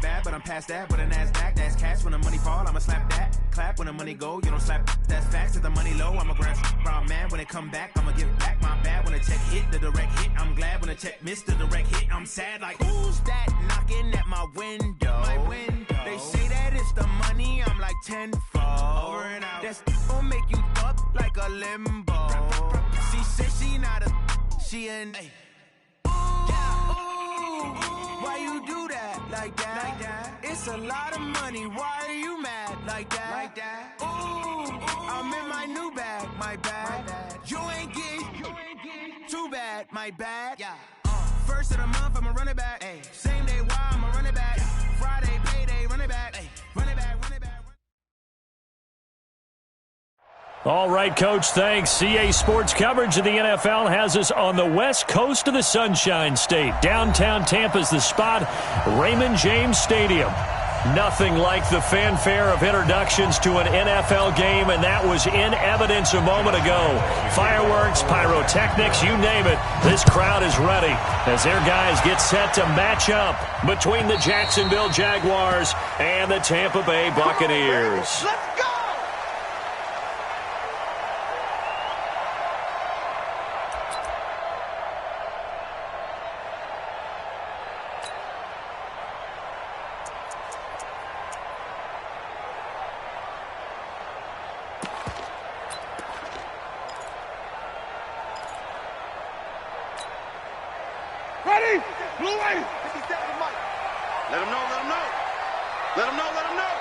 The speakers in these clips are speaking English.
bad, but I'm past that. With a NASDAQ, that's cash. When the money fall, I'ma slap that. Clap when the money go, you don't slap. That's facts. If the money low, I'ma grab brown man. When it come back, I'ma give back my bad. When the check hit, the direct hit. I'm glad when the check missed the direct hit. I'm sad like, who's that knocking at my window? My window. They say that it's the money, I'm like tenfold. Over and out. That's gon' make you up like a limbo. She said she not a, she an. Why you do that like that? It's a lot of money. Why are you mad like that? Ooh, I'm in my new bag, my bad. You ain't getting too bad, my bad. Yeah. First of the month, I'ma run it back. Ay. Same day, why I'ma run it back. Friday, payday, run it back. Ay. Run it back, run it back. All right, Coach, thanks. CA Sports coverage of the NFL has us on the west coast of the Sunshine State. Downtown Tampa's the spot, Raymond James Stadium. Nothing like the fanfare of introductions to an NFL game, and that was in evidence a moment ago. Fireworks, pyrotechnics, you name it. This crowd is ready as their guys get set to match up between the Jacksonville Jaguars and the Tampa Bay Buccaneers. Let's go! Ready? Blue wave. Let him know, let him know. Let him know, let him know.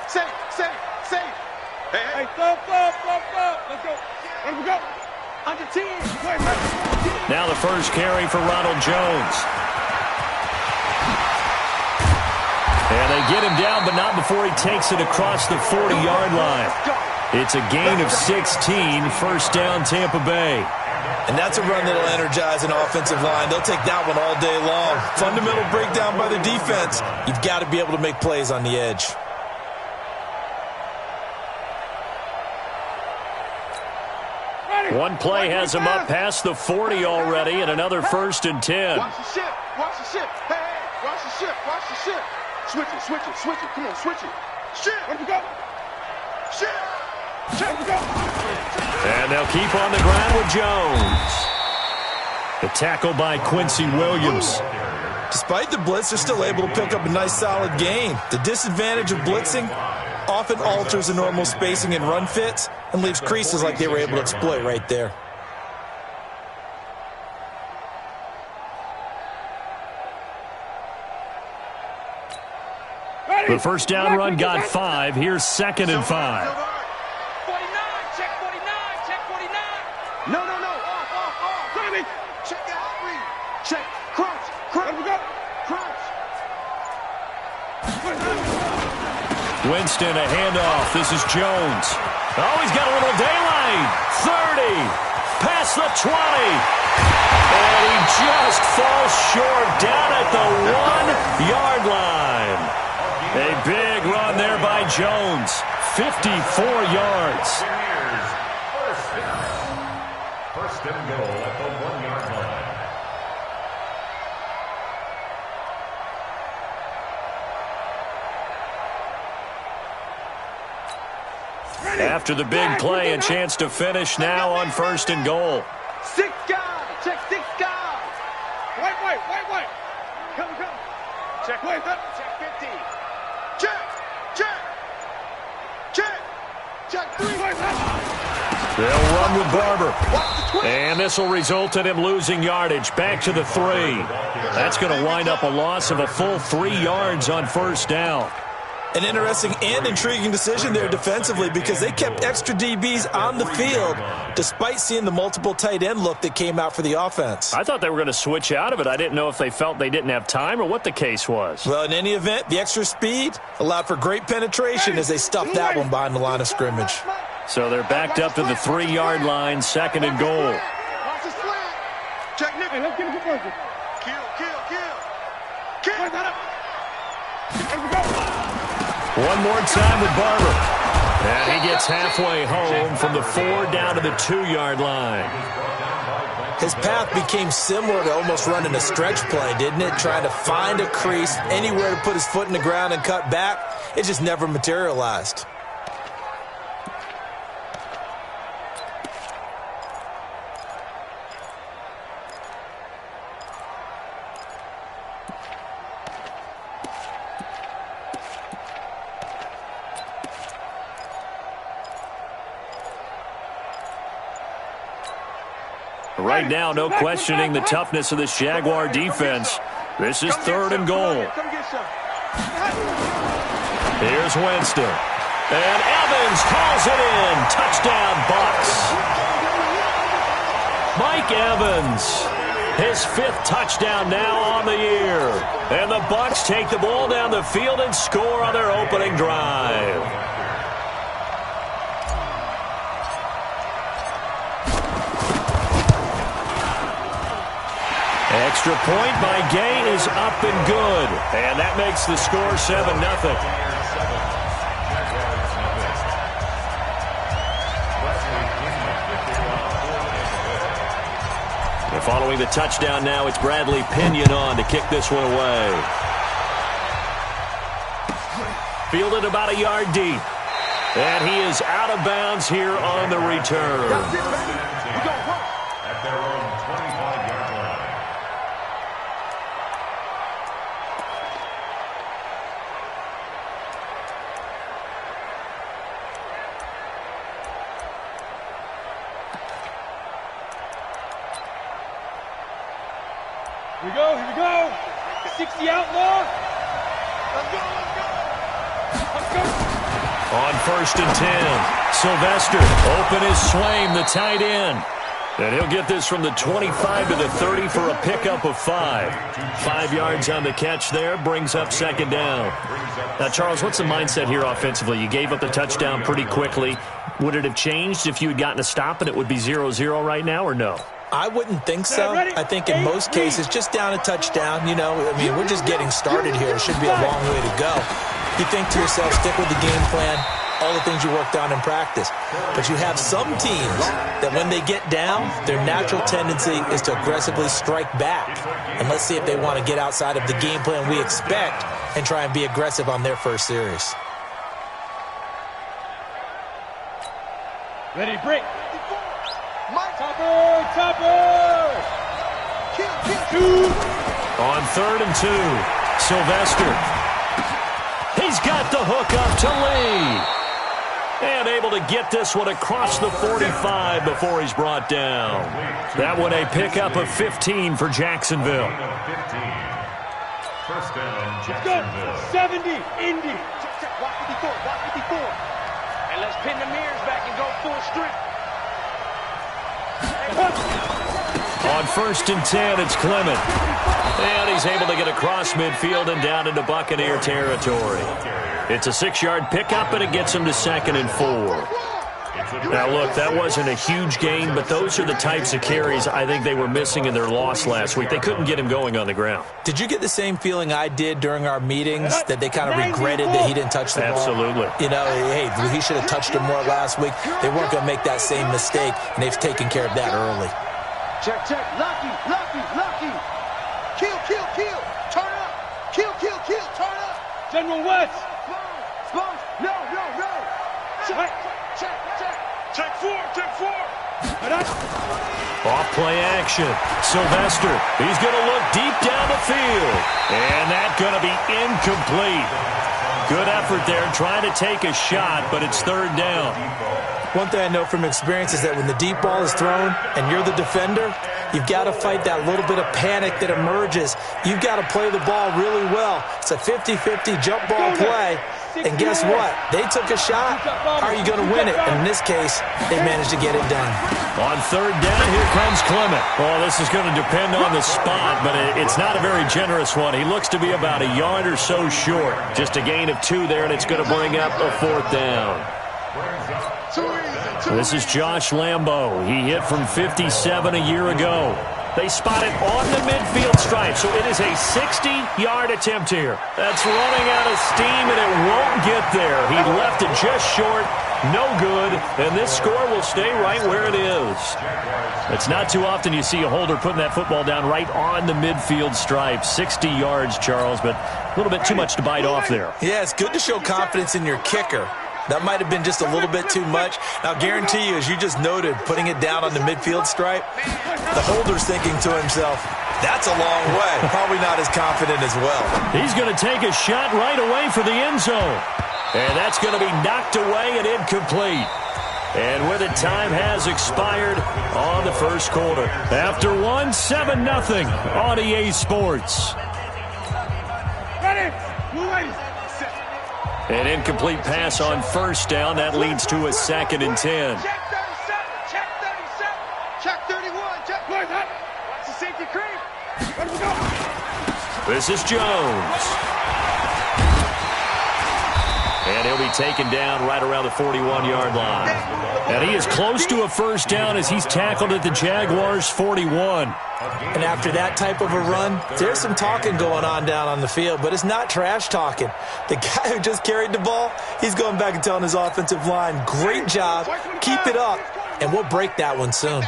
Say. Hey. Stop. Let's go. Let him go. Under 10. Wait. Now the first carry for Ronald Jones. And they get him down, but not before he takes it across the 40-yard line. It's a gain of 16, first down Tampa Bay. And that's a run that'll energize an offensive line. They'll take that one all day long. Fundamental breakdown by the defense. You've got to be able to make plays on the edge. One play has him up past the 40 already, and another first and 10. Watch the ship. Hey, watch the ship. Switch it. Come on, switch it. Ship. Let him go. Ship. Let him go. And they'll keep on the ground with Jones. The tackle by Quincy Williams. Despite the blitz, they're still able to pick up a nice, solid gain. The disadvantage of blitzing often alters the normal spacing and run fits and leaves creases like they were able to exploit right there. The first down run got 5. Here's second and 5. 49. Check 49. No. Off. Ready? Check the hot read. Check. Crouch. Let him go. Crouch. Winston, a handoff. This is Jones. Oh, he's got a little daylight. 30. Past the 20. And he just falls short down at the 1-yard line. A big run there by Jones. 54 yards. First and goal at the 1-yard line. After the big play, a chance to finish now on first and goal. 6 guys. Check 6 guys. Wait. Come. Check. Wait. Check 50. Check 3. They'll run with Barber. And this will result in him losing yardage. Back to the 3. That's going to wind up a loss of a full 3 yards on first down. An interesting and intriguing decision there defensively because they kept extra DBs on the field despite seeing the multiple tight end look that came out for the offense. I thought they were going to switch out of it. I didn't know if they felt they didn't have time or what the case was. Well, in any event, the extra speed allowed for great penetration as they stuffed that one behind the line of scrimmage. So they're backed up to the 3-yard line, second and goal. Watch the slant. Check Nick. Hey, let's get a good person. Kill. Let him go. One more time with Barber. And he gets halfway home from the 4 down to the 2-yard line. His path became similar to almost running a stretch play, didn't it? Trying to find a crease, anywhere to put his foot in the ground and cut back. It just never materialized. Right now, no questioning the toughness of this Jaguar defense. This is 3rd and goal. Here's Winston. And Evans calls it in. Touchdown, Bucs. Mike Evans, his 5th touchdown now on the year. And the Bucs take the ball down the field and score on their opening drive. Extra point by Gay is up and good. And that makes the score 7-0. And following the touchdown now, it's Bradley Pinion on to kick this one away. Fielded about a yard deep. And he is out of bounds here on the return. At their own 25-yard line. Here we go. 60 outlaw. Let's go. On 1st and 10, Sylvester, open is Swaim, the tight end. And he'll get this from the 25 to the 30 for a pickup of 5. 5 yards on the catch there, brings up 2nd down. Now, Charles, what's the mindset here offensively? You gave up the touchdown pretty quickly. Would it have changed if you had gotten a stop and it would be 0-0 right now, or no? I wouldn't think so. I think in most cases, just down a touchdown, we're just getting started here. It should be a long way to go. You think to yourself, stick with the game plan, all the things you worked on in practice. But you have some teams that when they get down, their natural tendency is to aggressively strike back. And let's see if they want to get outside of the game plan we expect and try and be aggressive on their first series. Ready, break. Topper. On 3rd and 2, Sylvester. He's got the hook up to Lee. And able to get this one across the 45 before he's brought down. That one a pickup of 15 for Jacksonville. 15. First down, Jacksonville. 70, Indy. Check. Watch 54. And let's pin the mirrors back and go full strength. On 1st and 10, it's Clement. And he's able to get across midfield and down into Buccaneer territory. It's a 6-yard pickup, and it gets him to 2nd and 4. Now, look, that wasn't a huge gain, but those are the types of carries I think they were missing in their loss last week. They couldn't get him going on the ground. Did you get the same feeling I did during our meetings, that they kind of regretted that he didn't touch the ball? Absolutely. Hey, he should have touched him more last week. They weren't going to make that same mistake, and they've taken care of that early. Check. Lucky. Kill. Turn up. Kill. Turn up. General West. Sponge. No. Check 4. Off play action. Sylvester. He's going to look deep down the field. And that's going to be incomplete. Good effort there trying to take a shot, but it's 3rd down. One thing I know from experience is that when the deep ball is thrown and you're the defender, you've got to fight that little bit of panic that emerges. You've got to play the ball really well. It's a 50-50 jump ball play. And guess what? They took a shot. How are you going to win it? And in this case, they managed to get it done. On 3rd down, here comes Clement. Well, this is going to depend on the spot, but it's not a very generous one. He looks to be about a yard or so short. Just a gain of 2 there, and it's going to bring up a 4th down. This is Josh Lambo. He hit from 57 a year ago. They spot it on the midfield stripe, so it is a 60-yard attempt here. That's running out of steam, and it won't get there. He left it just short, No good, and this score will stay right where it is. It's not too often you see a holder putting that football down right on the midfield stripe. 60 yards, Charles, but a little bit too much to bite off there. Yeah, it's good to show confidence in your kicker. That might have been just a little bit too much. Now, guarantee you, as you just noted, putting it down on the midfield stripe, the holder's thinking to himself, that's a long way. Probably not as confident as well. He's going to take a shot right away for the end zone. And that's going to be knocked away and incomplete. And with it, time has expired on the first quarter. After 7-0 on EA Sports. Ready. An incomplete pass on first down. That leads to a 2nd and 10. Check 37. Check 37. Check 31. Check. Watch the safety creep. Where do we go? This is Jones. And he'll be taken down right around the 41-yard line. And he is close to a first down as he's tackled at the Jaguars' 41. And after that type of a run, there's some talking going on down on the field, but it's not trash talking. The guy who just carried the ball, he's going back and telling his offensive line, great job, keep it up, and we'll break that one soon.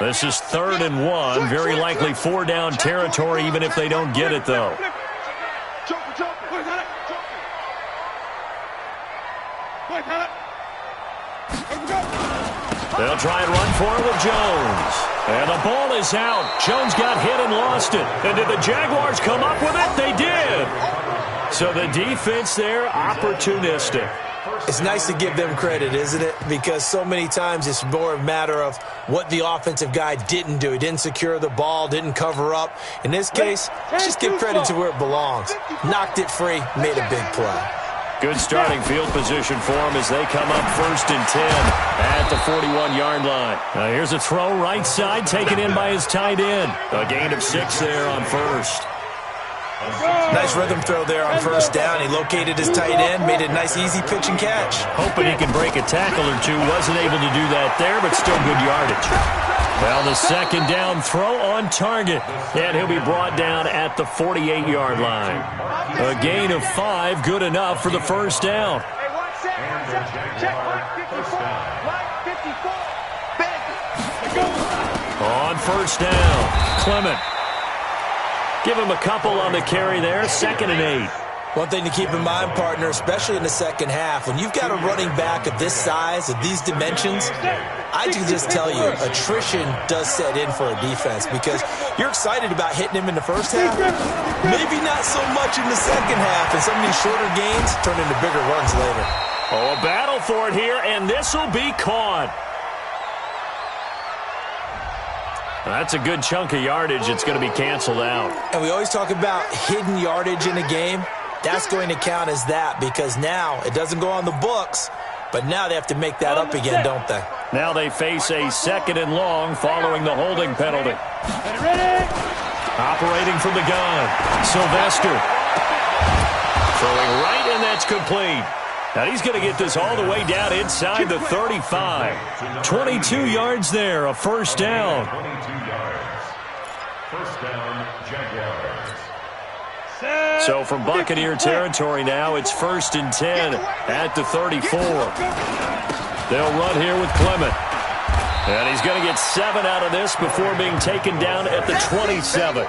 This is 3rd and 1, very likely 4-down territory even if they don't get it, though. They'll try and run for it with Jones. And the ball is out. Jones got hit and lost it. And did the Jaguars come up with it? They did. So the defense there, opportunistic. It's nice to give them credit, isn't it? Because so many times it's more a matter of what the offensive guy didn't do. He didn't secure the ball, didn't cover up. In this case, just give credit to where it belongs. Knocked it free, made a big play. Good starting field position for them as they come up 1st and 10 at the 41-yard line. Now here's a throw right side taken in by his tight end. A gain of 6 there on first. Nice rhythm throw there on first down. He located his tight end, made a nice easy pitch and catch. Hoping he can break a tackle or two. Wasn't able to do that there, but still good yardage. Well, the 2nd down throw on target. And he'll be brought down at the 48-yard line. A gain of 5, good enough for the first down. Hey, 1 second. Check line 54. Line 54. Big. On first down, Clement. Give him a couple on the carry there, 2nd and 8. One thing to keep in mind, partner, especially in the second half, when you've got a running back of this size, of these dimensions, I can just tell you, attrition does set in for a defense because you're excited about hitting him in the first half. Maybe not so much in the second half, and some of these shorter gains turn into bigger runs later. Oh, a battle for it here, and this will be caught. That's a good chunk of yardage. It's going to be canceled out. And we always talk about hidden yardage in a game. That's going to count as that because now it doesn't go on the books, but now they have to make that up again, don't they? Now they face a 2nd and long following the holding penalty. Operating from the gun, Sylvester. Throwing right, and that's complete. Now he's going to get this all the way down inside the 35. 22 yards there, a first down. 22 yards. First down, Jaguars. So from Buccaneer territory now, it's 1st and 10 at the 34. They'll run here with Clement. And he's going to get 7 out of this before being taken down at the 27.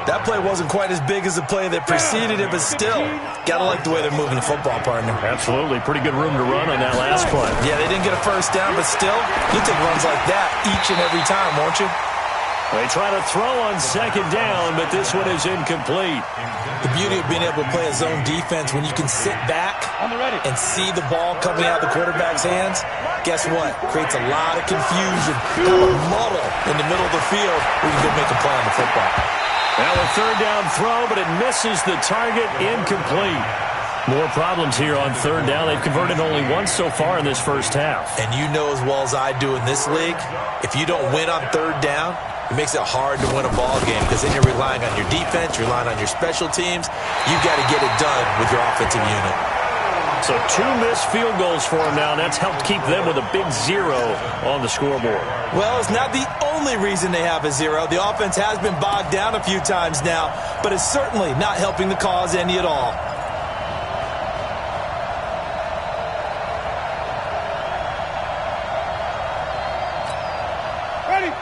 That play wasn't quite as big as the play that preceded it, but still, got to like the way they're moving the football, partner. Absolutely. Pretty good room to run on that last play. Yeah, they didn't get a first down, but still, you'll take runs like that each and every time, won't you? They try to throw on 2nd down, but this one is incomplete. The beauty of being able to play a zone defense when you can sit back and see the ball coming out of the quarterback's hands, guess what? Creates a lot of confusion, kind of a muddle in the middle of the field where you can go make a play on the football. Now a 3rd down throw, but it misses the target, incomplete. More problems here on 3rd down. They've converted only once so far in this first half. And you know as well as I do in this league, if you don't win on 3rd down, it makes it hard to win a ball game because then you're relying on your defense, you're relying on your special teams. You've got to get it done with your offensive unit. So 2 missed field goals for him now, and that's helped keep them with a big 0 on the scoreboard. Well, it's not the only reason they have a 0. The offense has been bogged down a few times now, but it's certainly not helping the cause any at all.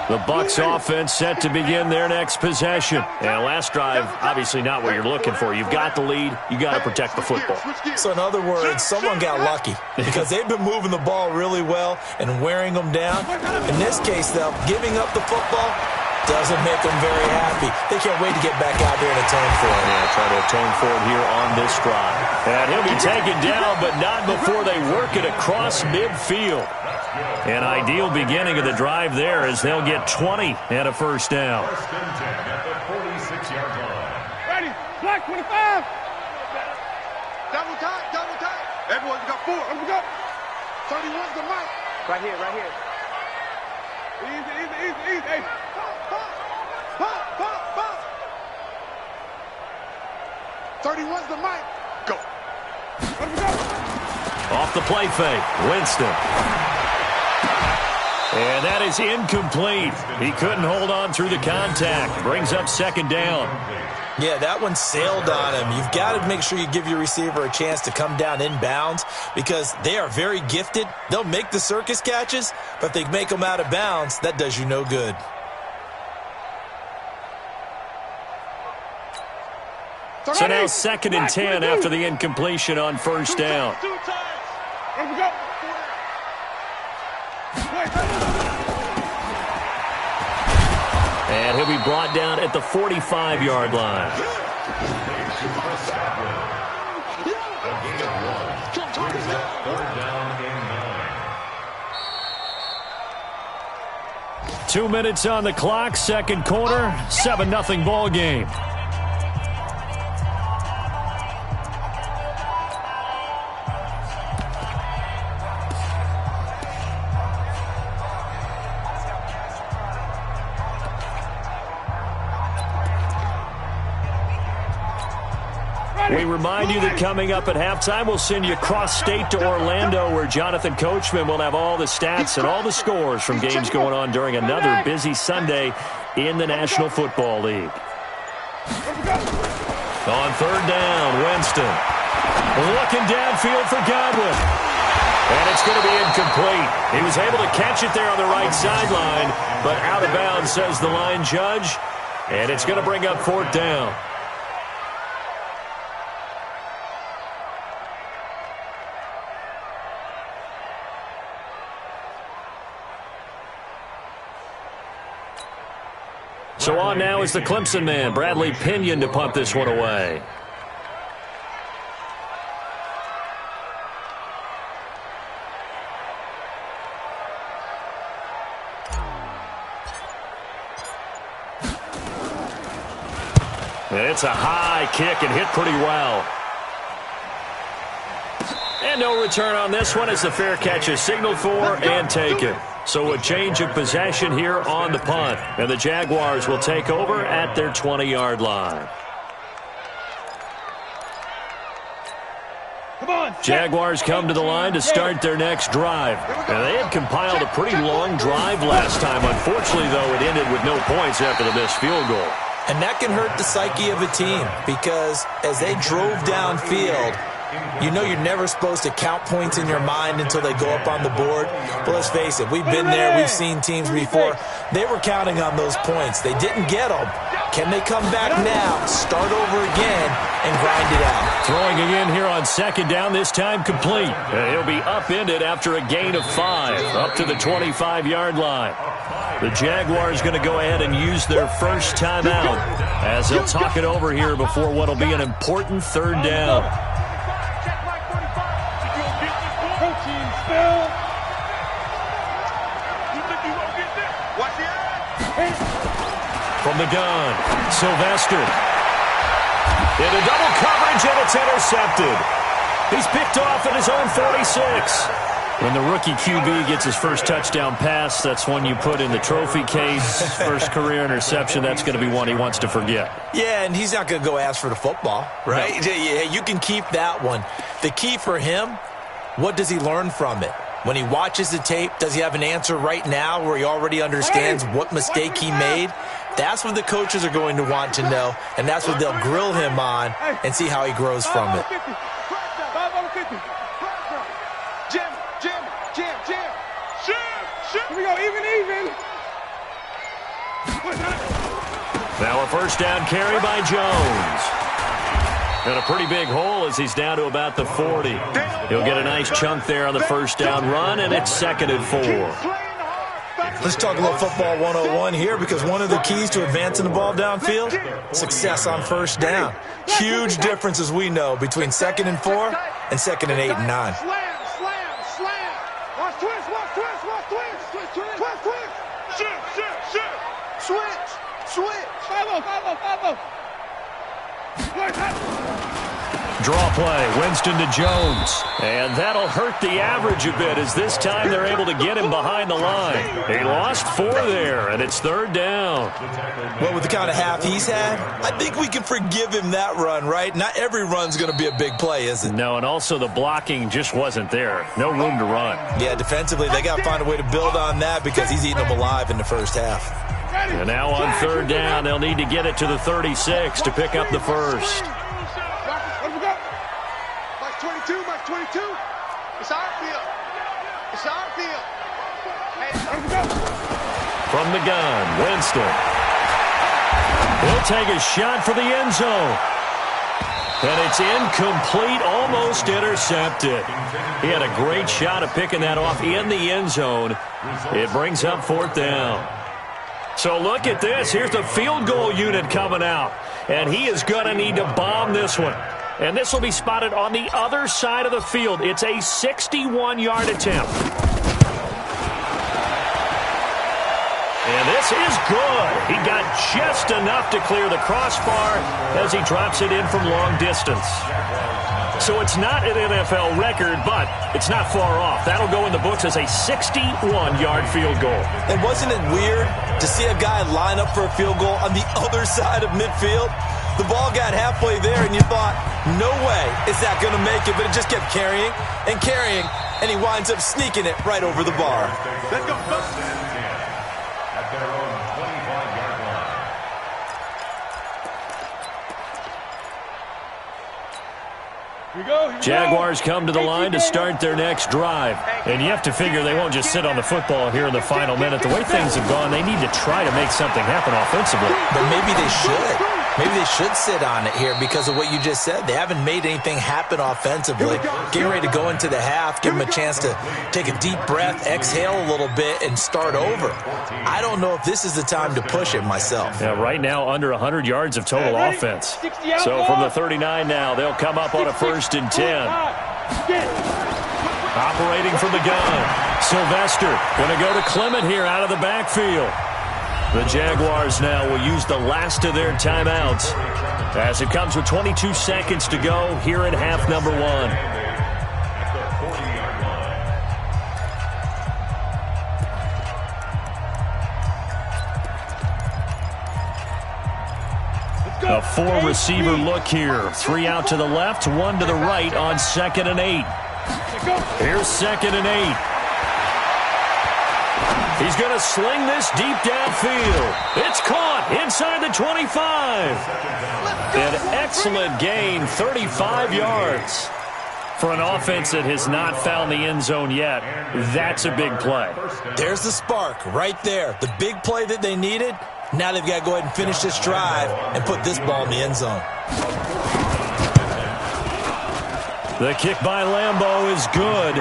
The Bucs offense set to begin their next possession. And last drive, obviously not what you're looking for. You've got the lead. You got to protect the football. So in other words, someone got lucky because they've been moving the ball really well and wearing them down. In this case, though, giving up the football doesn't make them very happy. They can't wait to get back out there and atone for it. Yeah, try to atone for it here on this drive. And he'll be taken down, but not before they work it across midfield. An ideal beginning of the drive there as they'll get 20 and a first down. First and 10 at the 46-yard line. Ready, black 25. Double time. Everyone, you got 4. Let's go. 31's the mic. Right here. Easy. Hey. Pop. 31's the mic. Go. Let's go. Off the play fake, Winston. And that is incomplete. He couldn't hold on through the contact. Brings up second down. Yeah, that one sailed on him. You've got to make sure you give your receiver a chance to come down inbounds because they are very gifted. They'll make the circus catches, but if they make them out of bounds, that does you no good. So now 2nd and 10 after the incompletion on first down. Let's go. And he'll be brought down at the 45-yard line. Third down and 9. 2 minutes on the clock, second quarter, 7-0 ball game. We remind you that coming up at halftime, we'll send you cross-state to Orlando, where Jonathan Coachman will have all the stats and all the scores from games going on during another busy Sunday in the National Football League. On third down, Winston. Looking downfield for Godwin. And it's going to be incomplete. He was able to catch it there on the right sideline, but out of bounds, says the line judge. And it's going to bring up fourth down. So on now is the Clemson man, Bradley Pinion, to punt this one away. And it's a high kick and hit pretty well. And no return on this one as the fair catch is signaled for and taken. So a change of possession here on the punt. And the Jaguars will take over at their 20-yard line. Jaguars come to the line to start their next drive. And they had compiled a pretty long drive last time. Unfortunately, though, it ended with no points after the missed field goal. And that can hurt the psyche of a team because as they drove downfield, you know you're never supposed to count points in your mind until they go up on the board. But let's face it, we've been there. We've seen teams before. They were counting on those points. They didn't get them. Can they come back now, start over again, and grind it out? Throwing again here on second down, this time complete. And he'll be upended after a gain of 5, up to the 25-yard line. The Jaguars going to go ahead and use their first timeout as they'll talk it over here before what will be an important third down. From the gun, Sylvester. Into double coverage, and it's intercepted. He's picked off at his own 46. When the rookie QB gets his first touchdown pass, that's one you put in the trophy case. First career interception, that's going to be one he wants to forget. Yeah, and he's not going to go ask for the football, right? No. Yeah, you can keep that one. The key for him, what does he learn from it? When he watches the tape, does he have an answer right now where he already understands what mistake he made? That's what the coaches are going to want to know, and that's what they'll grill him on and see how he grows from it. Here we go, even. Now a first down carry by Jones. And a pretty big hole as he's down to about the 40. He'll get a nice chunk there on the first down run, and it's 2nd and 4. Let's talk a little football 101 here, because one of the keys to advancing the ball downfield, success on first down. Huge difference, as we know, between 2nd and 4 and 2nd and 8 and 9. Slam. Watch twist. Switch. 5-0. Draw play, Winston to Jones. And that'll hurt the average a bit, as this time they're able to get him behind the line. He lost 4 there, and it's 3rd down. Well, with the kind of half he's had, I think we can forgive him that run, right? Not every run's going to be a big play, is it? No, and also the blocking just wasn't there. No room to run. Yeah, defensively, they got to find a way to build on that, because he's eating them alive in the first half. And now on 3rd down, they'll need to get it to the 36 to pick up the first. Mark 22. It's our field. From the gun, Winston. He'll take a shot for the end zone. And it's incomplete, almost intercepted. He had a great shot at picking that off in the end zone. It brings up 4th down. So look at this. Here's the field goal unit coming out. And he is going to need to bomb this one. And this will be spotted on the other side of the field. It's a 61-yard attempt. And this is good. He got just enough to clear the crossbar as he drops it in from long distance. So it's not an NFL record, but it's not far off. That'll go in the books as a 61-yard field goal. And wasn't it weird to see a guy line up for a field goal on the other side of midfield? The ball got halfway there, and you thought, no way is that going to make it, but it just kept carrying, and he winds up sneaking it right over the bar. Let's go. At their own 25-yard line. Jaguars come to the line to start their next drive. And you have to figure they won't just sit on the football here in the final minute. The way things have gone, they need to try to make something happen offensively. But maybe they should. Maybe they should sit on it here because of what you just said. They haven't made anything happen offensively. Getting ready to go into the half, give them a chance to take a deep breath, exhale a little bit, and start over. I don't know if this is the time to push it myself. Yeah, right now under 100 yards of total offense. So from the 39 now, they'll come up on a 1st and 10. Operating from the gun. Sylvester going to go to Clement here out of the backfield. The Jaguars now will use the last of their timeouts as it comes with 22 seconds to go here in half number 1. A 4-receiver look here. 3 out to the left, 1 to the right on 2nd and 8. Here's 2nd and 8. He's going to sling this deep downfield. It's caught inside the 25. An excellent gain, 35 yards. For an offense that has not found the end zone yet, that's a big play. There's the spark right there. The big play that they needed. Now they've got to go ahead and finish this drive and put this ball in the end zone. The kick by Lambeau is good.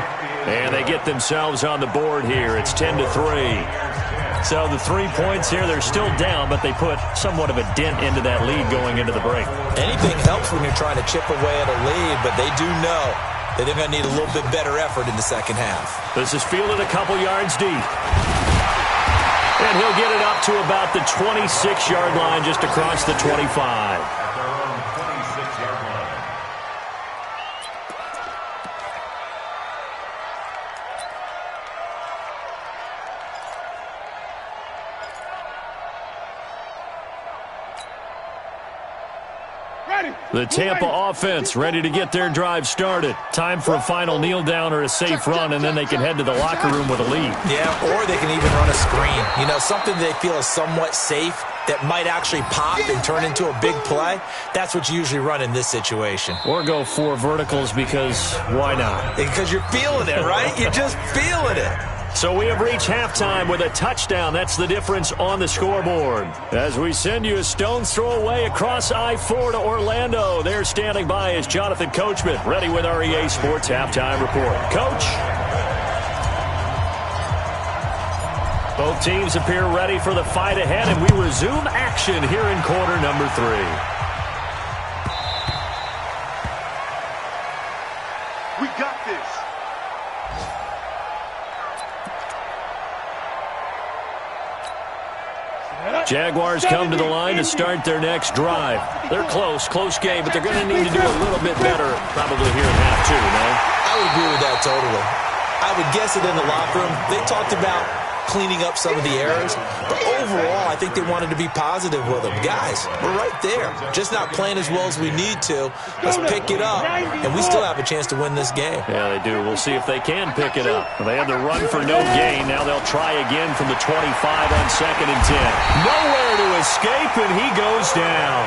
And they get themselves on the board here. It's 10-3. So the 3 points here, they're still down, but they put somewhat of a dent into that lead going into the break. Anything helps when you're trying to chip away at a lead, but they do know that they're going to need a little bit better effort in the second half. This is fielded a couple yards deep. And he'll get it up to about the 26-yard line, just across the 25. The Tampa offense ready to get their drive started. Time for a final kneel down or a safe run, and then they can head to the locker room with a lead. Yeah, or they can even run a screen. You know, something they feel is somewhat safe that might actually pop and turn into a big play. That's what you usually run in this situation. Or go 4 verticals because why not? Because you're feeling it, right? You're just feeling it. So we have reached halftime with a touchdown. That's the difference on the scoreboard. As we send you a stone's throw away across I-4 to Orlando. There standing by is Jonathan Coachman, ready with our EA Sports Halftime Report. Coach? Both teams appear ready for the fight ahead, and we resume action here in quarter number 3. We got this. Jaguars come to the line to start their next drive. They're close game, but they're going to need to do a little bit better probably here in half 2, no? I would agree with that totally. I would guess it in the locker room. They talked about cleaning up some of the errors, but overall, I think they wanted to be positive with them. Guys, we're right there. Just not playing as well as we need to. Let's pick it up, and we still have a chance to win this game. Yeah, they do. We'll see if they can pick it up. Well, they had the run for no gain. Now they'll try again from the 25 on 2nd and 10. Nowhere to escape, and he goes down.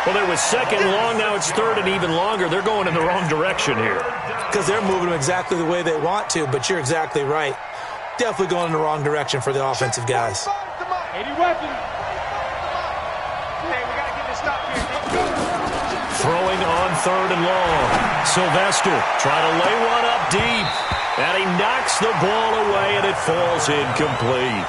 Well, there was 2nd long. Now it's 3rd and even longer. They're going in the wrong direction here. Because they're moving them exactly the way they want to, but you're exactly right. Definitely going in the wrong direction for the offensive guys. 80 weapons. Hey, we got to get this stop here. Throwing on 3rd and long. Sylvester trying to lay one up deep. And he knocks the ball away, and it falls incomplete.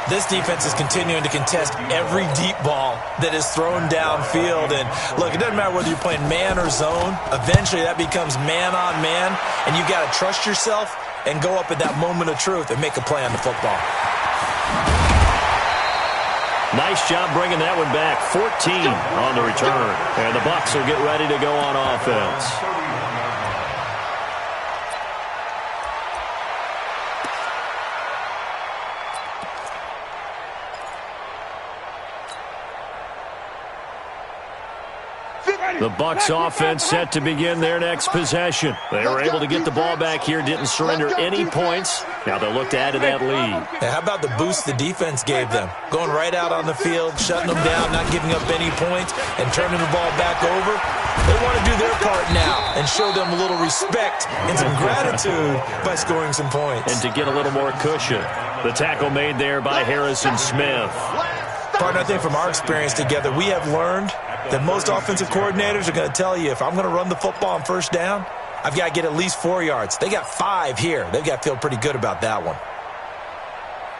This defense is continuing to contest every deep ball that is thrown downfield. And, look, it doesn't matter whether you're playing man or zone. Eventually, that becomes man-on-man, and you've got to trust yourself and go up at that moment of truth and make a play on the football. Nice job bringing that one back. 14 on the return. And the Bucs will get ready to go on offense. The Bucs offense set to begin their next possession. They were able to get the ball back here, didn't surrender any points. Now they'll look to add to that lead. Yeah, how about the boost the defense gave them? Going right out on the field, shutting them down, not giving up any points, and turning the ball back over. They want to do their part now and show them a little respect and some gratitude by scoring some points. And to get a little more cushion. The tackle made there by Harrison Smith. Partner, I think from our experience together, we have learned that most offensive coordinators are going to tell you, if I'm going to run the football on 1st down, I've got to get at least 4 yards. They got 5 here. They've got to feel pretty good about that one.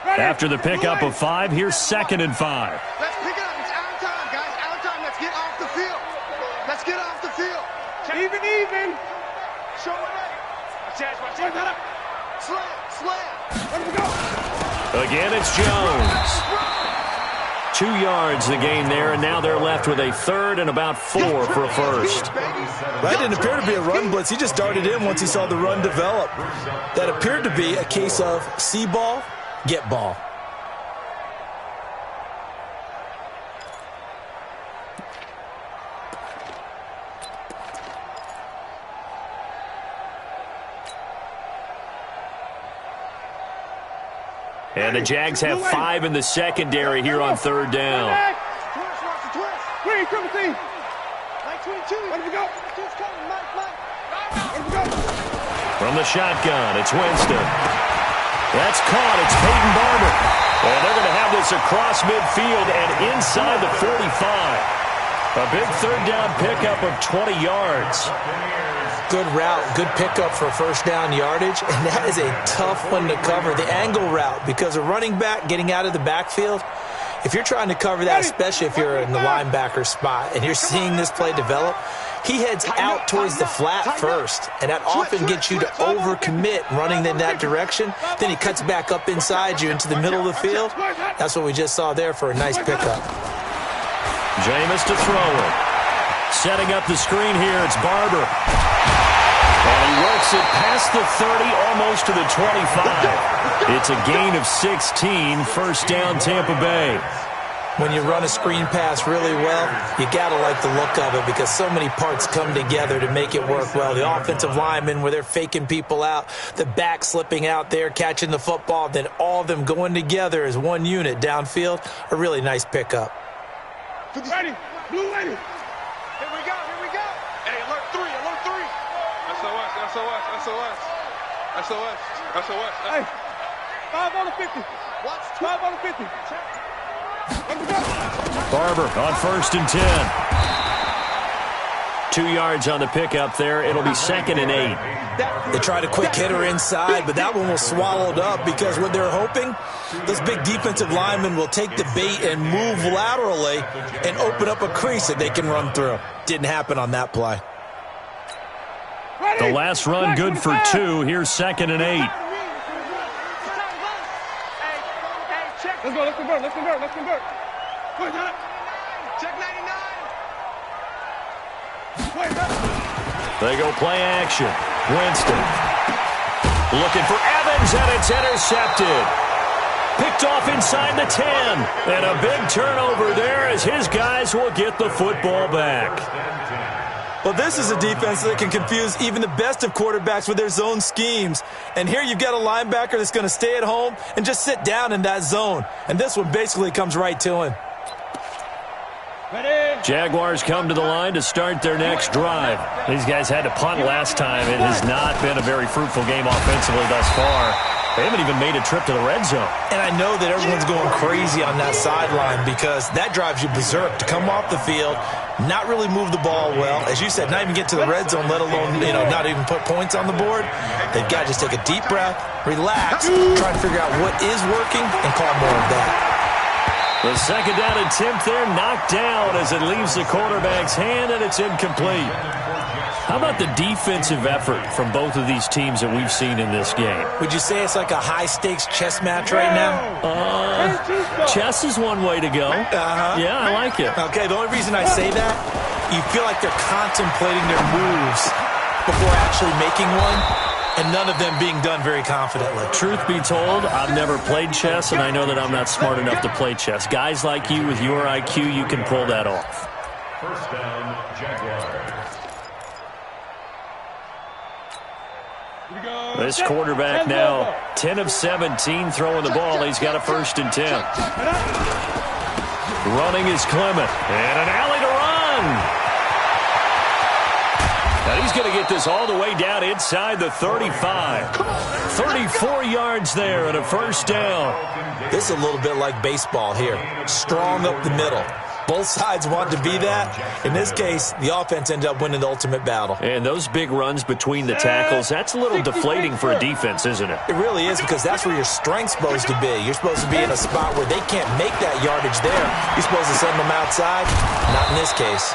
After the pickup of 5, here's 2nd and 5. Let's pick it up. It's out of time, guys. Out of time. Let's get off the field. Let's get off the field. Even. Show it. Watch out. Slam. Let me go. Again, it's Jones. 2 yards the gain there, and now they're left with a 3rd and about 4 for a first. That didn't appear to be a run blitz. He just darted in once he saw the run develop. That appeared to be a case of see ball, get ball. And the Jags have 5 in the secondary here on 3rd down. Where are you coming, team? 22. Let me go. From the shotgun, it's Winston. That's caught. It's Peyton Barber. And they're going to have this across midfield and inside the 45. A big 3rd down pickup of 20 yards. Good route, good pickup for 1st down yardage, and that is a tough one to cover. The angle route, because a running back getting out of the backfield, if you're trying to cover that, especially if you're in the linebacker spot and you're seeing this play develop, he heads out towards the flat first, and that often gets you to overcommit running in that direction. Then he cuts back up inside you into the middle of the field. That's what we just saw there for a nice pickup. Jameis to throw it. Setting up the screen here, it's Barber. And he works it past the 30, almost to the 25. It's a gain of 16, 1st down Tampa Bay. When you run a screen pass really well, you got to like the look of it because so many parts come together to make it work well. The offensive linemen, where they're faking people out, the back slipping out there, catching the football, then all of them going together as one unit downfield, a really nice pickup. Ready. Blue ready. Here we go. Hey, alert 3. SOS. Hey, 5 on the 50. 5 on the 50. Barber on 1st and 10. 2 yards on the pickup there. It'll be 2nd and 8. They tried a quick hitter inside, but that one was swallowed up because what they're hoping, those big defensive linemen will take the bait and move laterally and open up a crease that they can run through. Didn't happen on that play. The last run good for 2. Here's 2nd and 8. Let's go, let's convert, let's convert, let's convert. Check 99. They go play action. Winston looking for Evans, and it's intercepted. Picked off inside the 10. And a big turnover there as his guys will get the football back. Well, this is a defense that can confuse even the best of quarterbacks with their zone schemes. And here you've got a linebacker that's going to stay at home and just sit down in that zone. And this one basically comes right to him. Jaguars come to the line to start their next drive. These guys had to punt last time. It has not been a very fruitful game offensively thus far. They haven't even made a trip to the red zone. And I know that everyone's going crazy on that sideline because that drives you berserk to come off the field, not really move the ball well. As you said, not even get to the red zone, let alone, not even put points on the board. They've got to just take a deep breath, relax, try to figure out what is working, and call more of that. The second down attempt there knocked down as it leaves the quarterback's hand, and it's incomplete. How about the defensive effort from both of these teams that we've seen in this game? Would you say it's like a high-stakes chess match right now? Chess is one way to go. Yeah, I like it. Okay, the only reason I say that, you feel like they're contemplating their moves before actually making one, and none of them being done very confidently. Truth be told, I've never played chess, and I know that I'm not smart enough to play chess. Guys like you with your IQ, you can pull that off. First down, Jaguars. This quarterback now 10 of 17 throwing the ball. He's got a 1st and 10. Running is Clement. And an alley to run. Now he's going to get this all the way down inside the 35. 34 yards there and a 1st down. This is a little bit like baseball here. Strong up the middle. Both sides want to be that. In this case, the offense ended up winning the ultimate battle. And those big runs between the tackles, that's a little deflating for a defense, isn't it? It really is, because that's where your strength's supposed to be. You're supposed to be in a spot where they can't make that yardage there. You're supposed to send them outside. Not in this case.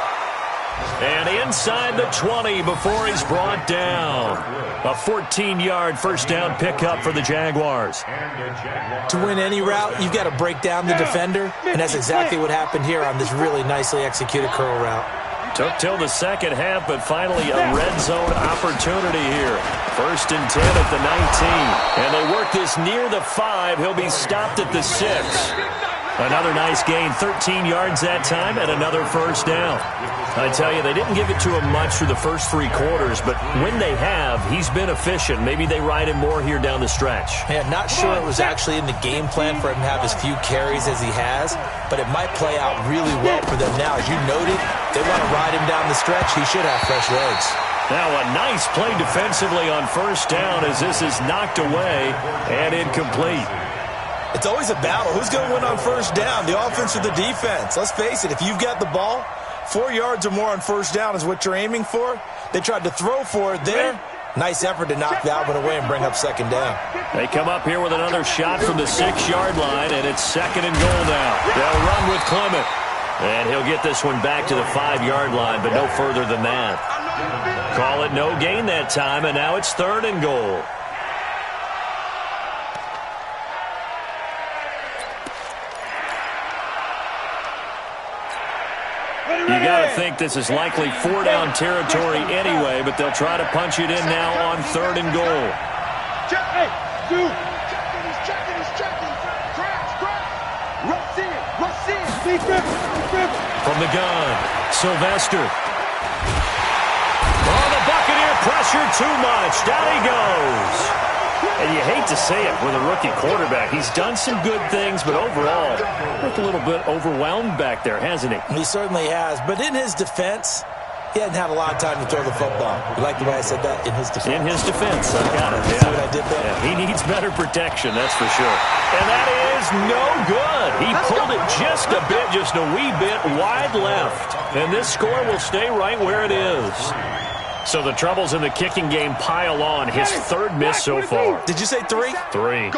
And inside the 20 before he's brought down. A 14-yard 1st down pickup for the Jaguars. To win any route, you've got to break down the defender, and that's exactly what happened here on this really nicely executed curl route. Took till the second half, but finally a red zone opportunity here. 1st and 10 at the 19. And they work this near the 5. He'll be stopped at the 6. Another nice gain, 13 yards that time, and another 1st down. I tell you, they didn't give it to him much through the first 3 quarters, but when they have, he's been efficient. Maybe they ride him more here down the stretch. Yeah, not sure it was actually in the game plan for him to have as few carries as he has, but it might play out really well for them now. As you noted, they want to ride him down the stretch. He should have fresh legs. Now a nice play defensively on 1st down as this is knocked away and incomplete. It's always a battle. Who's going to win on 1st down, the offense or the defense? Let's face it, if you've got the ball, 4 yards or more on 1st down is what you're aiming for. They tried to throw for it there. Nice effort to knock that one away and bring up 2nd down. They come up here with another shot from the 6-yard line, and it's 2nd and goal now. They'll run with Clement. And he'll get this one back to the 5-yard line, but no further than that. Call it no gain that time, and now it's 3rd and goal. You got to think this is likely 4-down territory anyway, but they'll try to punch it in now on 3rd and goal. Check, hey, dude. He's checking. Rush in. From the gun, Sylvester. Oh, the Buccaneer pressure too much. Down he goes. And you hate to say it with a rookie quarterback. He's done some good things, but overall, looked a little bit overwhelmed back there, hasn't he? He certainly has. But in his defense, He hadn't had a lot of time to throw the football. You like the way I said that? In his defense. In his defense. I got it. Yeah. See what I did there? Yeah, he needs better protection, that's for sure. And that is no good. He pulled it just a bit, just a wee bit wide left. And this score will stay right where it is. So the troubles in the kicking game pile on. His third miss so far. Did you say 3? 3.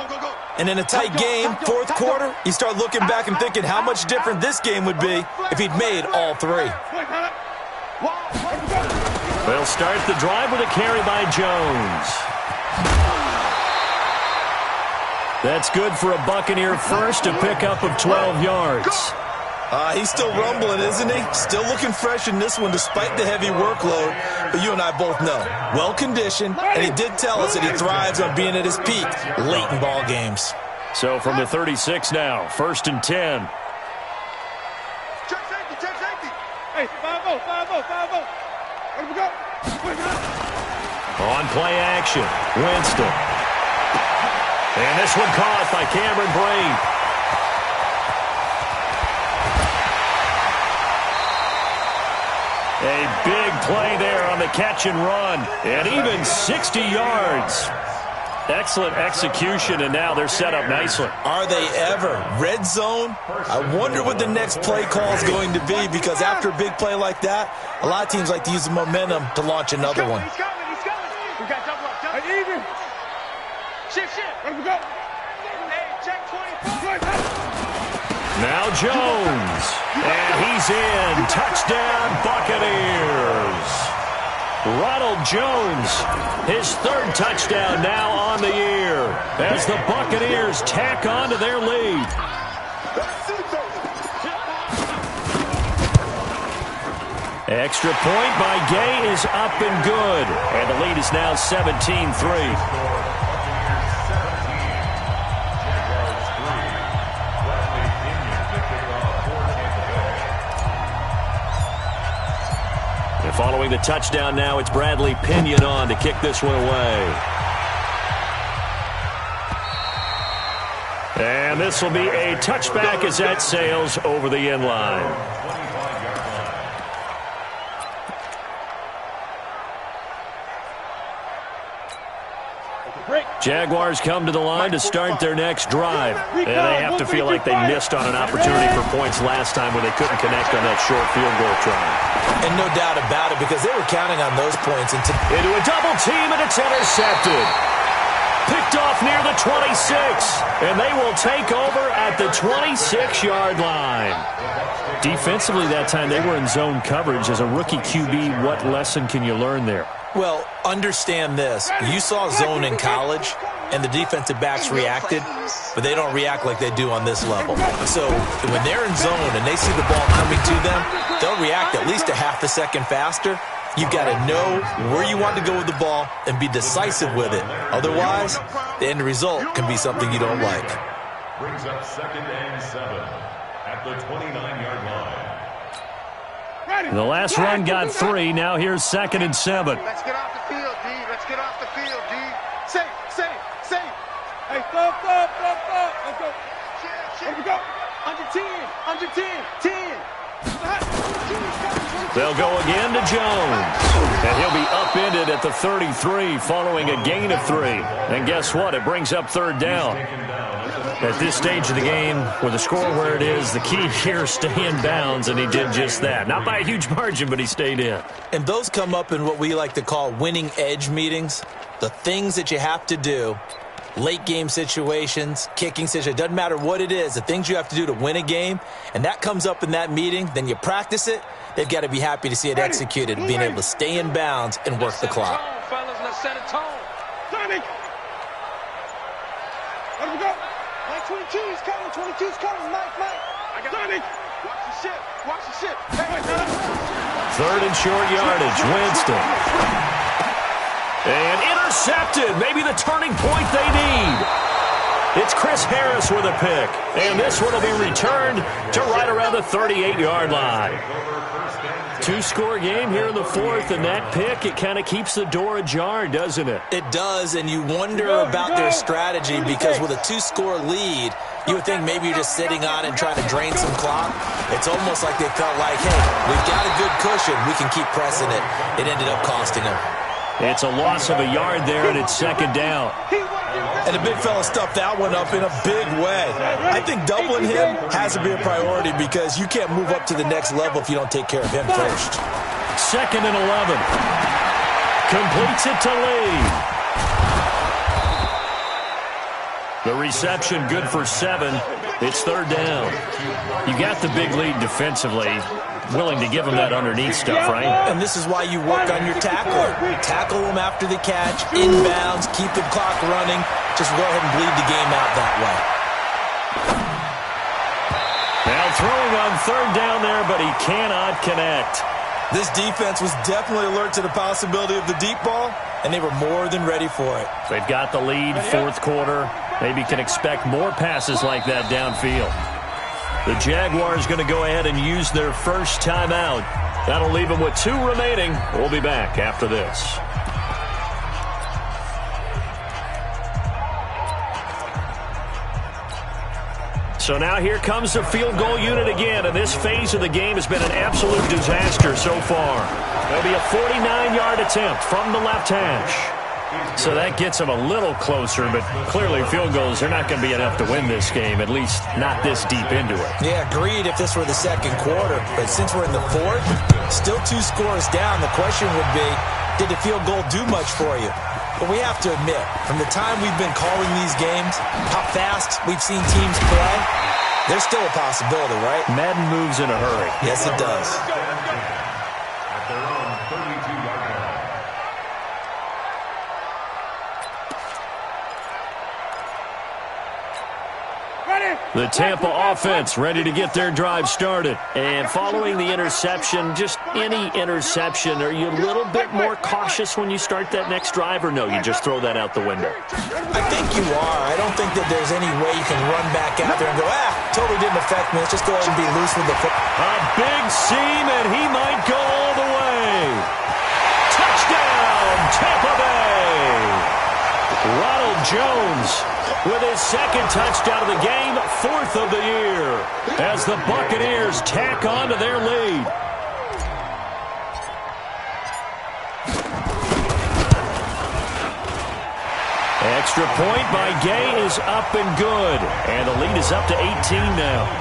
And in a tight game, fourth quarter, you start looking back and thinking how much different this game would be if he'd made all 3. They'll start the drive with a carry by Jones. That's good for a Buccaneer first, a pickup of 12 yards. He's still rumbling, isn't he? Still looking fresh in this one despite the heavy workload. But you and I both know, well-conditioned, and he did tell us that he thrives on being at his peak late in ball games. So from the 36 now, 1st and 10. Check safety. Hey, 5-0. Let me go. On play action, Winston. And this one caught by Cameron Brate. A big play there on the catch and run. And even 60 yards. Excellent execution, and now they're set up nicely. Are they ever? Red zone? I wonder what the next play call is going to be, because after a big play like that, a lot of teams like to use the momentum to launch another one. He's coming. We got double up. Even. Shift. Let me go. Hey, check 24. Now Jones. And he's in. Touchdown, Buccaneers. Ronald Jones, his 3rd touchdown now on the year as the Buccaneers tack on to their lead. Extra point by Gay is up and good, and the lead is now 17-3. Following the touchdown now, it's Bradley Pinion on to kick this one away. And this will be a touchback as that sails over the end line. Jaguars come to the line to start their next drive. And they have to feel like they missed on an opportunity for points last time when they couldn't connect on that short field goal try. And no doubt about it, because they were counting on those points. Into a double team, and it's intercepted. Picked off near the 26. And they will take over at the 26-yard line. Defensively that time, they were in zone coverage. As a rookie QB, what lesson can you learn there? Well, understand this. You saw zone in college, and the defensive backs reacted, but they don't react like they do on this level. So when they're in zone and they see the ball coming to them, they'll react at least a half a second faster. You've got to know where you want to go with the ball and be decisive with it. Otherwise, the end result can be something you don't like. Brings up 2nd and 7 at the 29-yard line. The last run got 3. Now here's 2nd and 7. Let's get off the field, D. Let's get off the field, D. Safe. Hey, stop. Let's go. Let me go. Under 10. They'll go again to Jones. And he'll be upended at the 33 following a gain of 3. And guess what? It brings up 3rd down. At this stage of the game, with the score where it is, the key here is stay in bounds, and he did just that. Not by a huge margin, but he stayed in. And those come up in what we like to call winning edge meetings. The things that you have to do, late game situations, kicking situations, doesn't matter what it is, the things you have to do to win a game, and that comes up in that meeting, then you practice it, they've got to be happy to see it executed, being able to stay in bounds and work the clock. Fellas, let's set a tone. Johnny! Let him go. 22's coming, Mike. I got Johnny! Watch the ship. Hey, 3rd and short yardage, Winston. And intercepted, maybe the turning point they need. It's Chris Harris with a pick. And this one will be returned to right around the 38-yard line. Two-score game here in the fourth, and that pick, it kind of keeps the door ajar, doesn't it? It does, and you wonder about their strategy because with a two-score lead, you would think maybe you're just sitting on it and trying to drain some clock. It's almost like they felt like, hey, we've got a good cushion. We can keep pressing it. It ended up costing them. It's a loss of a yard there, and it's second down. And the big fella stuffed that one up in a big way. I think doubling him has to be a priority because you can't move up to the next level if you don't take care of him first. Second and 11. Completes it to Lee. The reception good for 7. It's third down. You got the big lead defensively. Willing to give him that underneath stuff, right? And this is why you work on your tackling. Tackle him after the catch, inbounds, keep the clock running. Just go ahead and bleed the game out that way. Now throwing on third down there, but he cannot connect. This defense was definitely alert to the possibility of the deep ball, and they were more than ready for it. They've got the lead, fourth quarter. Maybe can expect more passes like that downfield. The Jaguars going to go ahead and use their first timeout. That'll leave them with 2 remaining. We'll be back after this. So now here comes the field goal unit again, and this phase of the game has been an absolute disaster so far. There'll be a 49-yard attempt from the left hash. So that gets them a little closer, but clearly field goals are not going to be enough to win this game, at least not this deep into it. Yeah, agreed if this were the second quarter. But since we're in the fourth, still 2 scores down, the question would be, did the field goal do much for you? But we have to admit, from the time we've been calling these games, how fast we've seen teams play, there's still a possibility, right? Madden moves in a hurry. Yes, it does. At their own 32-yard line. The Tampa offense ready to get their drive started. And following the interception, just any interception, are you a little bit more cautious when you start that next drive, or no, you just throw that out the window? I think you are. I don't think that there's any way you can run back out there and go, totally didn't affect me. Let's just go ahead and be loose with the football. A big seam, and he might go all the way. Touchdown, Tampa Bay. Ronald Jones with his second touchdown of the game, 4th of the year, as the Buccaneers tack on to their lead. Extra point by Gay is up and good, and the lead is up to 18 now.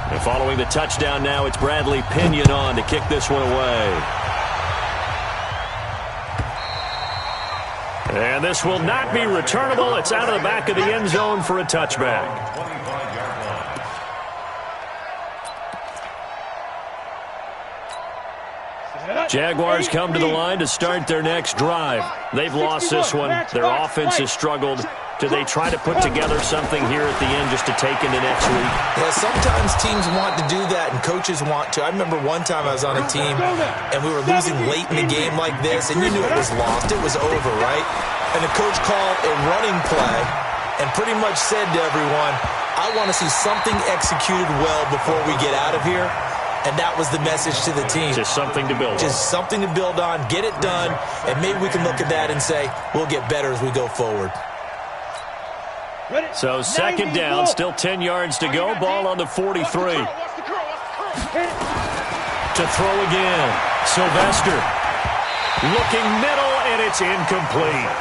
And following the touchdown now, it's Bradley Pinion on to kick this one away. And this will not be returnable. It's out of the back of the end zone for a touchback. Jaguars come to the line to start their next drive. They've lost this one. Their offense has struggled. Do they try to put together something here at the end just to take into next week? Yeah, sometimes teams want to do that and coaches want to. I remember one time I was on a team and we were losing late in the game like this, and you knew it was lost. It was over, right? And the coach called a running play and pretty much said to everyone, I want to see something executed well before we get out of here. And that was the message to the team. Just something to build on. Just something to build on, get it done, and maybe we can look at that and say, we'll get better as we go forward. So second down, still 10 yards to go. Ball on the 43. To throw again. Sylvester. Looking middle, and it's incomplete.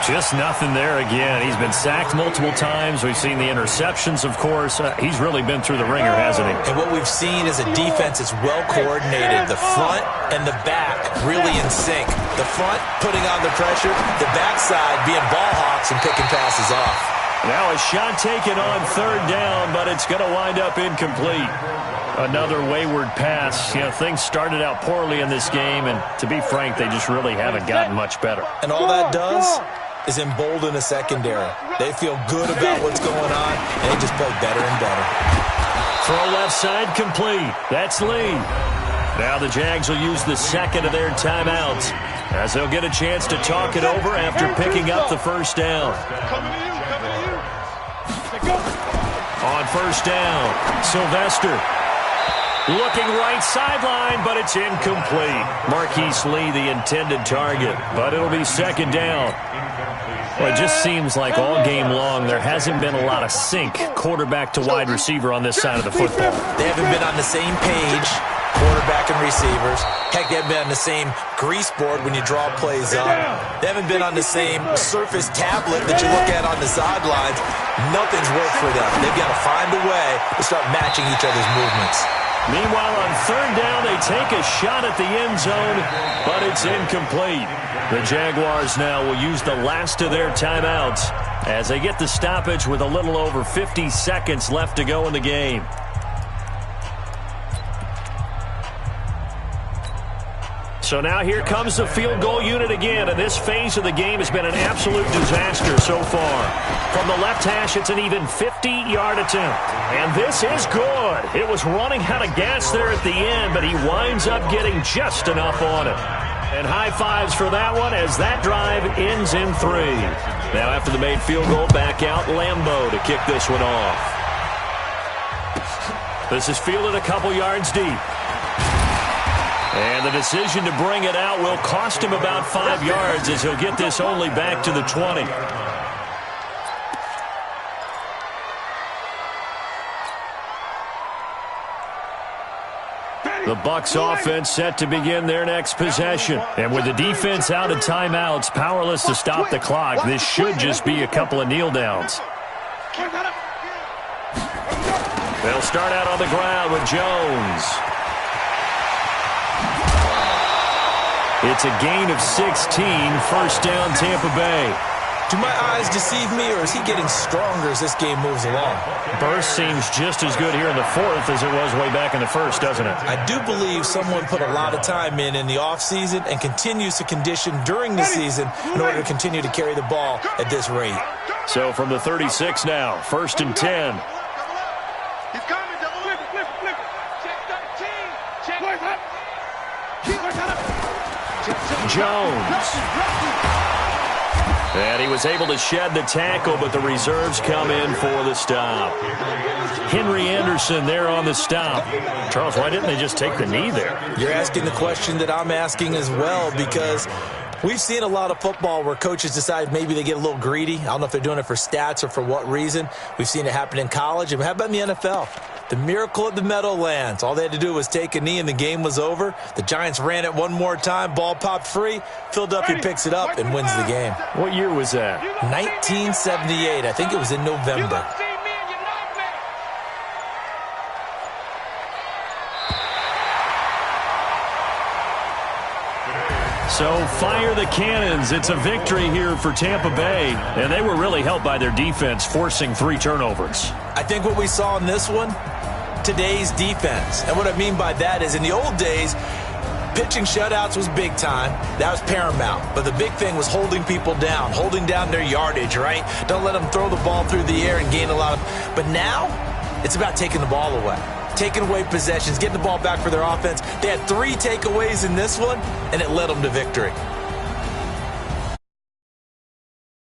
Just nothing there again. He's been sacked multiple times. We've seen the interceptions, of course. He's really been through the ringer, hasn't he? And what we've seen is a defense that's well coordinated. The front and the back really in sync. The front putting on the pressure, the backside being ball hawks and picking passes off. Now a shot taken on third down, but it's going to wind up incomplete. Another wayward pass. You know, things started out poorly in this game, and to be frank, they just really haven't gotten much better. And all that does is embolden a secondary. They feel good about what's going on, and they just play better and better. Throw left side complete. That's Lee. Now the Jags will use the second of their timeouts. as they'll get a chance to talk it over after picking up the first down. On first down, Sylvester looking right sideline, but it's incomplete. Marquise Lee, the intended target, but it'll be second down. Well, it just seems like all game long there hasn't been a lot of sync quarterback to wide receiver on this side of the football. They haven't been on the same page, quarterback and receivers. Heck, they haven't been on the same grease board when you draw plays up. They haven't been on the same surface tablet that you look at on the sidelines. Nothing's worked for them. They've got to find a way to start matching each other's movements. Meanwhile, on third down, they take a shot at the end zone, but it's incomplete. The Jaguars now will use the last of their timeouts as they get the stoppage with a little over 50 seconds left to go in the game. So now here comes the field goal unit again, and this phase of the game has been an absolute disaster so far. From the left hash, it's an even 50-yard attempt. And this is good. It was running out of gas there at the end, but he winds up getting just enough on it. And high fives for that one as that drive ends in 3. Now after the made field goal, back out Lambeau to kick this one off. This is fielded a couple yards deep. And the decision to bring it out will cost him about 5 yards as he'll get this only back to the 20. The Bucs offense set to begin their next possession. And with the defense out of timeouts, powerless to stop the clock, this should just be a couple of kneel downs. They'll start out on the ground with Jones. It's a gain of 16, first down Tampa Bay. Do my eyes deceive me, or is he getting stronger as this game moves along? Burst seems just as good here in the fourth as it was way back in the first, doesn't it? I do believe someone put a lot of time in the offseason and continues to condition during the season in order to continue to carry the ball at this rate. So from the 36 now, first and 10. He's coming, double flip. Check 13. Check up. Jones. And he was able to shed the tackle, but the reserves come in for the stop. Henry Anderson there on the stop. Charles, why didn't they just take the knee there? You're asking the question that I'm asking as well, because we've seen a lot of football where coaches decide maybe they get a little greedy. I don't know if they're doing it for stats or for what reason. We've seen it happen in college. And how about in the NFL? The miracle at the Meadowlands. All they had to do was take a knee and the game was over. The Giants ran it one more time. Ball popped free. Philadelphia picks it up and wins the game. What year was that? 1978. I think it was in November. So fire the cannons. It's a victory here for Tampa Bay. And they were really helped by their defense, forcing 3 turnovers. I think what we saw in this one, today's defense. And what I mean by that is in the old days, pitching shutouts was big time. That was paramount. But the big thing was holding people down, holding down their yardage, right? Don't let them throw the ball through the air and gain a lot of... But now, it's about taking the ball away. Taking away possessions, getting the ball back for their offense. They had 3 takeaways in this one, and it led them to victory.